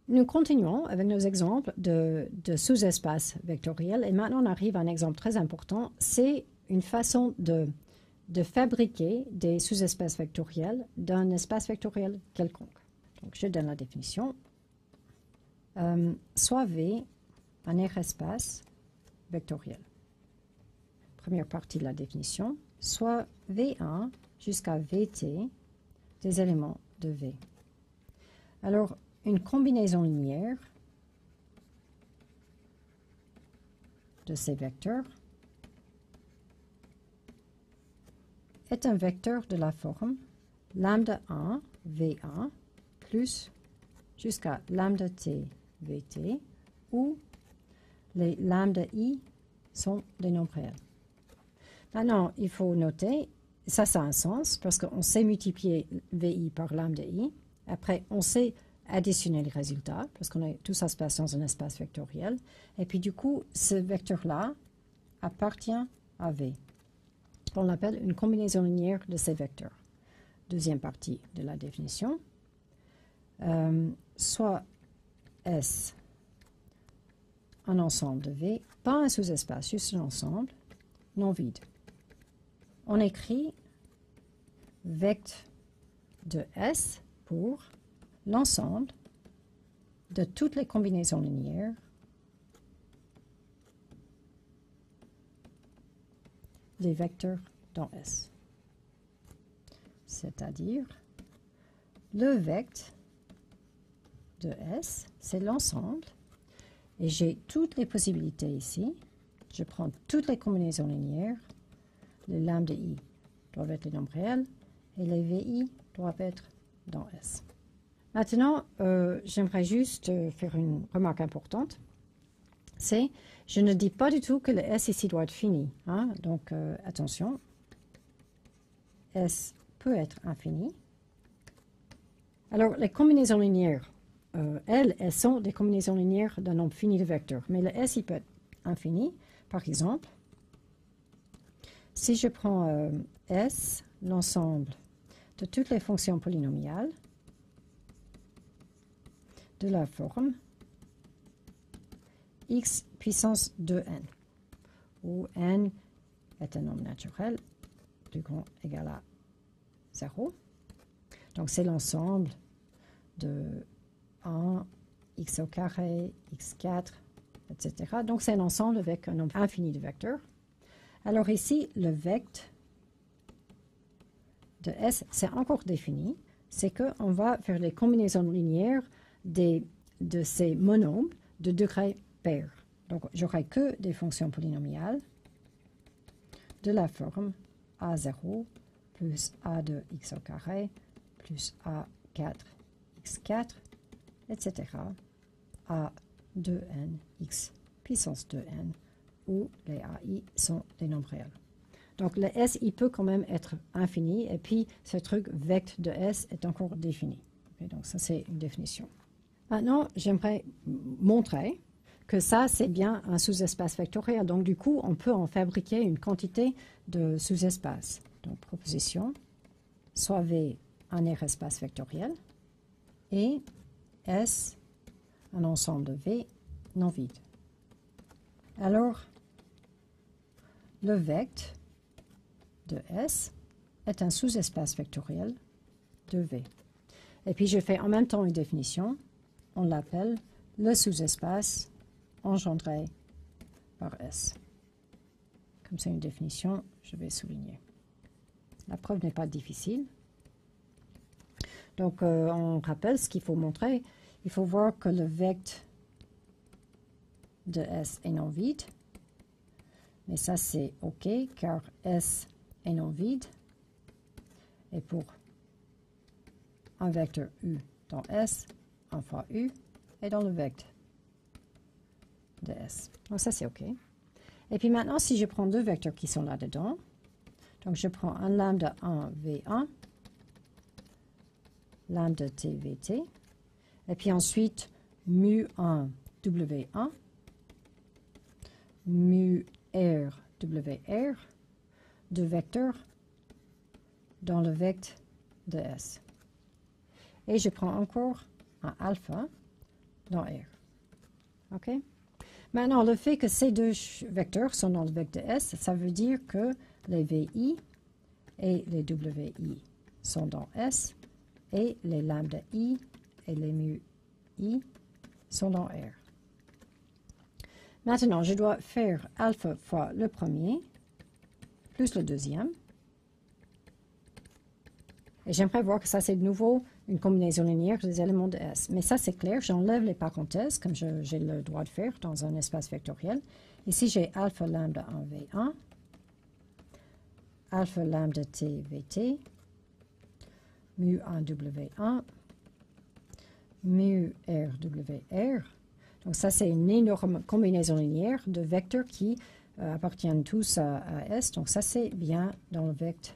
Nous continuons avec nos exemples de sous-espaces vectoriels et maintenant on arrive à un exemple très important. C'est une façon de fabriquer des sous-espaces vectoriels d'un espace vectoriel quelconque. Donc je donne la définition. Soit V un R-espace vectoriel. Première partie de la définition. Soit V1 jusqu'à Vt des éléments de V. Alors, une combinaison linéaire de ces vecteurs est un vecteur de la forme lambda 1 V1 plus jusqu'à lambda t Vt où les lambda i sont des nombres réels. Maintenant, il faut noter, ça a un sens parce qu'on sait multiplier Vi par lambda i. Après, on sait additionner les résultats parce qu'on tout ça se passe dans un espace vectoriel. Et puis du coup, ce vecteur-là appartient à V. On l'appelle une combinaison linéaire de ces vecteurs. Deuxième partie de la définition. Soit S un ensemble de V, pas un sous-espace, juste un ensemble non vide. On écrit vect de S pour l'ensemble de toutes les combinaisons linéaires des vecteurs dans S. C'est-à-dire, le vect de S, c'est l'ensemble, et j'ai toutes les possibilités ici. Je prends toutes les combinaisons linéaires, les lambda i doivent être les nombres réels, et les vi doivent être dans S. Maintenant, j'aimerais juste faire une remarque importante. C'est, je ne dis pas du tout que le S ici doit être fini. Hein? Donc, attention, S peut être infini. Alors, les combinaisons linéaires, elles sont des combinaisons linéaires d'un nombre fini de vecteurs. Mais le S, il peut être infini. Par exemple, si je prends S, l'ensemble de toutes les fonctions polynomiales de la forme x puissance 2n, où n est un nombre naturel plus grand égal à 0. Donc c'est l'ensemble de 1, x au carré, x4, etc. Donc c'est un ensemble avec un nombre infini de vecteurs. Alors ici, le vect de S, c'est encore défini. C'est qu'on va faire les combinaisons linéaires de ces monombres de degré pair. Donc j'aurai que des fonctions polynomiales de la forme A0 plus A2 x au carré plus A4 x4, etc. A2n x puissance 2n, où les AI sont des nombres réels. Donc le S, il peut quand même être infini, et puis ce truc vect de S est encore défini. Okay, donc ça, c'est une définition. Maintenant, j'aimerais montrer que ça, c'est bien un sous-espace vectoriel. Donc du coup, on peut en fabriquer une quantité de sous-espaces. Donc proposition, soit V un R-espace vectoriel, et S un ensemble de V non vide. Alors, le vect de S est un sous-espace vectoriel de V. Et puis je fais en même temps une définition, on l'appelle le sous-espace engendré par S. Comme c'est une définition, je vais souligner. La preuve n'est pas difficile. Donc on rappelle ce qu'il faut montrer. Il faut voir que le vect de S est non vide. Mais ça c'est OK car S est non vide. Et pour un vecteur U dans S, un fois U est dans le vect de S. Donc ça c'est OK. Et puis maintenant, si je prends deux vecteurs qui sont là-dedans, donc je prends un lambda 1 V1, lambda t Vt, et puis ensuite mu 1 W1, mu R WR, deux vecteurs dans le vect de S. Et je prends encore un alpha dans R. OK? Maintenant, le fait que ces deux vecteurs sont dans le vecteur S, ça veut dire que les VI et les WI sont dans S et les lambda I et les mu I sont dans R. Maintenant, je dois faire alpha fois le premier plus le deuxième. Et j'aimerais voir que ça, c'est de nouveau une combinaison linéaire des éléments de S. Mais ça, c'est clair, j'enlève les parenthèses, comme j'ai le droit de faire dans un espace vectoriel. Ici, j'ai alpha lambda en V1, alpha lambda T VT, mu 1 W1, mu R WR. Donc ça, c'est une énorme combinaison linéaire de vecteurs qui appartiennent tous à S. Donc ça, c'est bien dans le vecteur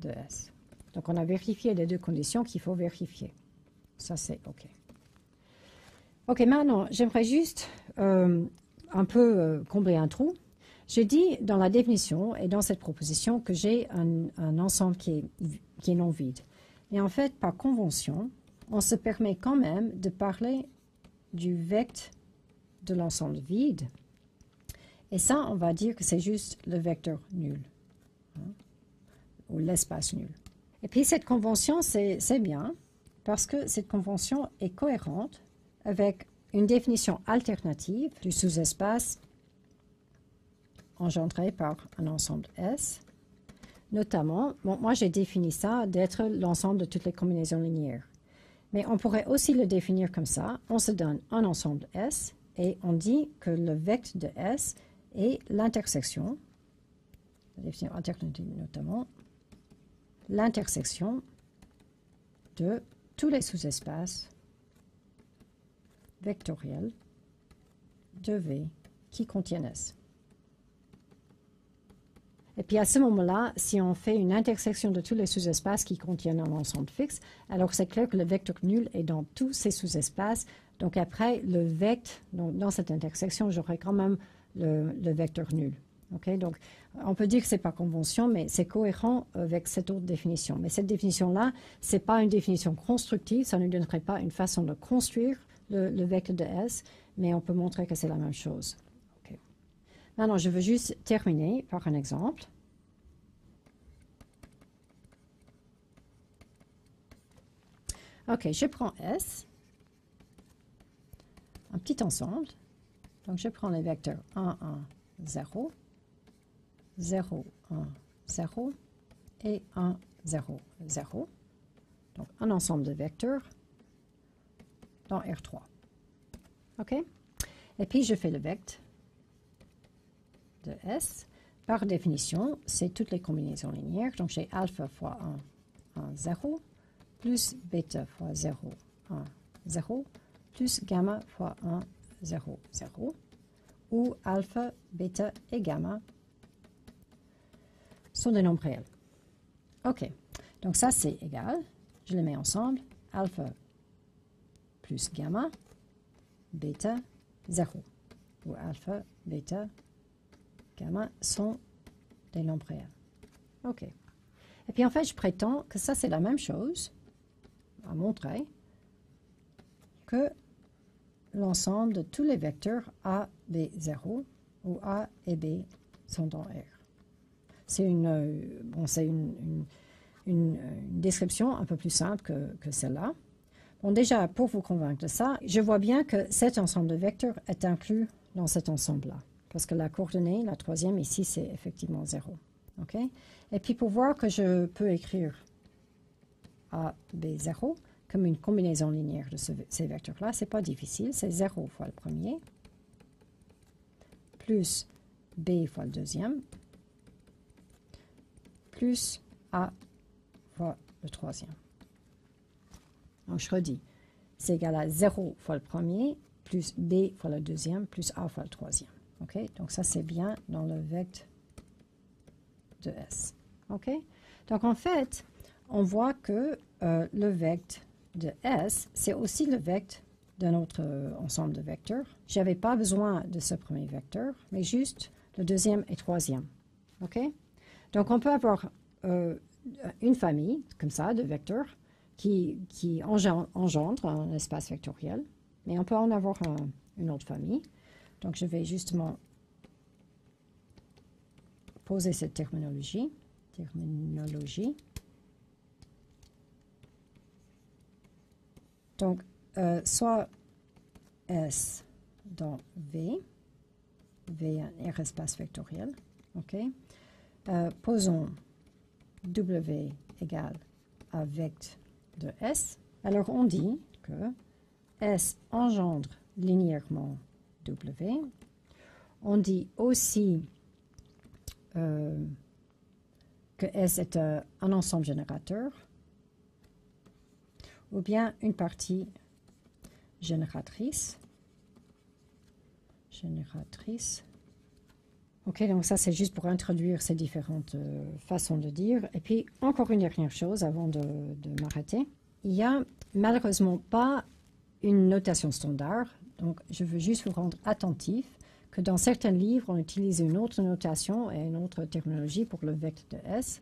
de S. Donc on a vérifié les deux conditions qu'il faut vérifier. Ça, c'est OK. OK, maintenant, j'aimerais juste un peu combler un trou. J'ai dit dans la définition et dans cette proposition que j'ai un ensemble qui est non vide. Et en fait, par convention, on se permet quand même de parler du vecteur de l'ensemble vide. Et ça, on va dire que c'est juste le vecteur nul, hein, ou l'espace nul. Et puis cette convention, c'est bien, parce que cette convention est cohérente avec une définition alternative du sous-espace engendré par un ensemble S. Notamment, bon, moi j'ai défini ça d'être l'ensemble de toutes les combinaisons linéaires. Mais on pourrait aussi le définir comme ça. On se donne un ensemble S et on dit que le vecteur de S est l'intersection, la définition alternative notamment, l'intersection de tous les sous-espaces vectoriels de V qui contiennent S. Et puis à ce moment-là, si on fait une intersection de tous les sous-espaces qui contiennent un ensemble fixe, alors c'est clair que le vecteur nul est dans tous ces sous-espaces. Donc après, le vecteur, donc dans cette intersection, j'aurai quand même le vecteur nul. Okay? Donc on peut dire que ce n'est pas convention, mais c'est cohérent avec cette autre définition. Mais cette définition-là, ce n'est pas une définition constructive, ça ne nous donnerait pas une façon de construire le vecteur de S, mais on peut montrer que c'est la même chose. Maintenant, je veux juste terminer par un exemple. OK, je prends S, un petit ensemble. Donc, je prends les vecteurs 1, 1, 0, 0, 1, 0 et 1, 0, 0. Donc, un ensemble de vecteurs dans R3. OK? Et puis, je fais le vecteur de S. Par définition, c'est toutes les combinaisons linéaires. Donc, j'ai alpha fois 1, 1, 0, plus bêta fois 0, 1, 0, plus gamma fois 1, 0, 0, où alpha, bêta et gamma sont des nombres réels. OK. Donc, ça, c'est égal. Je les mets ensemble. Alpha plus gamma, bêta, 0, où alpha, bêta, gamma sont des nombres réels. OK. Et puis en fait, je prétends que ça, c'est la même chose à montrer que l'ensemble de tous les vecteurs A, B, 0, où A et B sont dans R. C'est une description un peu plus simple que celle-là. Bon, déjà, pour vous convaincre de ça, je vois bien que cet ensemble de vecteurs est inclus dans cet ensemble-là. Parce que la coordonnée, la troisième ici, c'est effectivement 0. Okay? Et puis pour voir que je peux écrire A, B, 0 comme une combinaison linéaire de ces vecteurs-là, ce n'est pas difficile. C'est 0 fois le premier, plus B fois le deuxième, plus A fois le troisième. Donc je redis, c'est égal à 0 fois le premier, plus B fois le deuxième, plus A fois le troisième. Okay? Donc ça, c'est bien dans le vecteur de S. Okay? Donc en fait, on voit que le vecteur de S, c'est aussi le vecteur d'un autre ensemble de vecteurs. Je n'avais pas besoin de ce premier vecteur, mais juste le deuxième et troisième. Okay? Donc on peut avoir une famille, comme ça, de vecteurs qui engendrent un espace vectoriel. mais on peut en avoir une autre famille. Donc, je vais justement poser cette terminologie. Donc, soit S dans V un R espace vectoriel, ok? Posons W égale à vect de S. Alors, on dit que S engendre linéairement W. On dit aussi que S est un ensemble générateur ou bien une partie génératrice. Ok, donc ça c'est juste pour introduire ces différentes façons de dire. Et puis encore une dernière chose avant de m'arrêter. Il n'y a malheureusement pas une notation standard, donc je veux juste vous rendre attentif que dans certains livres on utilise une autre notation et une autre terminologie pour le vect de S.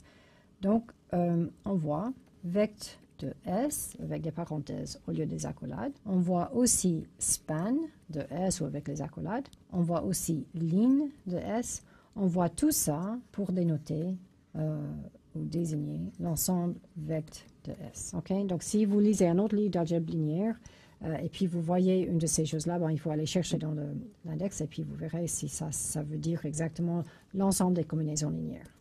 Donc on voit vect de S avec des parenthèses au lieu des accolades. On voit aussi span de S ou avec les accolades. On voit aussi line de S. On voit tout ça pour dénoter ou désigner l'ensemble vect de S. Okay? Donc si vous lisez un autre livre d'algèbre linéaire et puis vous voyez une de ces choses-là, il faut aller chercher dans l'index et puis vous verrez si ça veut dire exactement l'ensemble des combinaisons linéaires.